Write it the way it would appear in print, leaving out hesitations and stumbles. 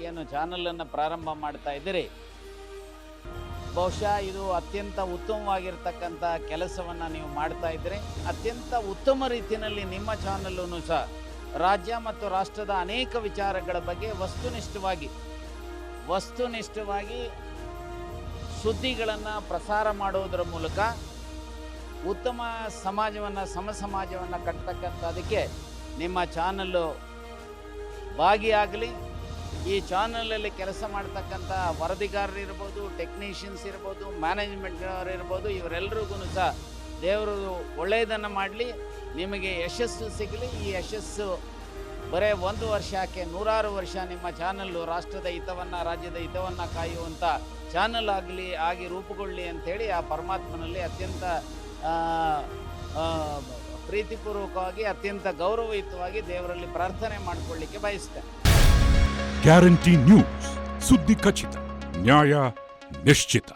ಏನು ಚಾನಲನ್ನು ಪ್ರಾರಂಭ ಮಾಡ್ತಾ ಇದ್ದೀರಿ, ಬಹುಶಃ ಇದು ಅತ್ಯಂತ ಉತ್ತಮವಾಗಿರ್ತಕ್ಕಂಥ ಕೆಲಸವನ್ನು ನೀವು ಮಾಡ್ತಾ ಇದ್ದೀರಿ. ಅತ್ಯಂತ ಉತ್ತಮ ರೀತಿಯಲ್ಲಿ ನಿಮ್ಮ ಚಾನಲ್ಲೂ ಸಹ ರಾಜ್ಯ ಮತ್ತು ರಾಷ್ಟ್ರದ ಅನೇಕ ವಿಚಾರಗಳ ಬಗ್ಗೆ ವಸ್ತುನಿಷ್ಠವಾಗಿ ಸುದ್ದಿಗಳನ್ನು ಪ್ರಸಾರ ಮಾಡೋದರ ಮೂಲಕ ಉತ್ತಮ ಸಮಾಜವನ್ನು, ಸಮಾಜವನ್ನು ಕಟ್ಟತಕ್ಕಂಥದಕ್ಕೆ ನಿಮ್ಮ ಚಾನಲ್ಲು ಭಾಗಿಯಾಗಲಿ. ಈ ಚಾನಲಲ್ಲಿ ಕೆಲಸ ಮಾಡ್ತಕ್ಕಂಥ ವರದಿಗಾರರು ಇರ್ಬೋದು, ಟೆಕ್ನಿಷಿಯನ್ಸ್ ಇರ್ಬೋದು, ಮ್ಯಾನೇಜ್ಮೆಂಟ್ನವರು ಇರ್ಬೋದು, ಇವರೆಲ್ಲರಿಗೂ ಸಹ ದೇವರು ಒಳ್ಳೆಯದನ್ನು ಮಾಡಲಿ, ನಿಮಗೆ ಯಶಸ್ಸು ಸಿಗಲಿ. ಈ ಯಶಸ್ಸು ಬರೀ 1 ವರ್ಷ ಯಾಕೆ 100 ವರ್ಷ ನಿಮ್ಮ ಚಾನಲ್ಲು ರಾಷ್ಟ್ರದ ಹಿತವನ್ನು, ರಾಜ್ಯದ ಹಿತವನ್ನು ಕಾಯುವಂಥ ಚಾನಲ್ ಆಗಿ ರೂಪುಗೊಳ್ಳಿ ಅಂಥೇಳಿ ಆ ಪರಮಾತ್ಮನಲ್ಲಿ ಅತ್ಯಂತ ಪ್ರೀತಿಪೂರ್ವಕವಾಗಿ, ಅತ್ಯಂತ ಗೌರವಯುತವಾಗಿ ದೇವರಲ್ಲಿ ಪ್ರಾರ್ಥನೆ ಮಾಡಿಕೊಳ್ಳಿಕ್ಕೆ ಬಯಸ್ತೇನೆ. ಗ್ಯಾರಂಟಿ ನ್ಯೂಸ್, ಸುದ್ದಿ ಖಚಿತ, ನ್ಯಾಯ ನಿಶ್ಚಿತ.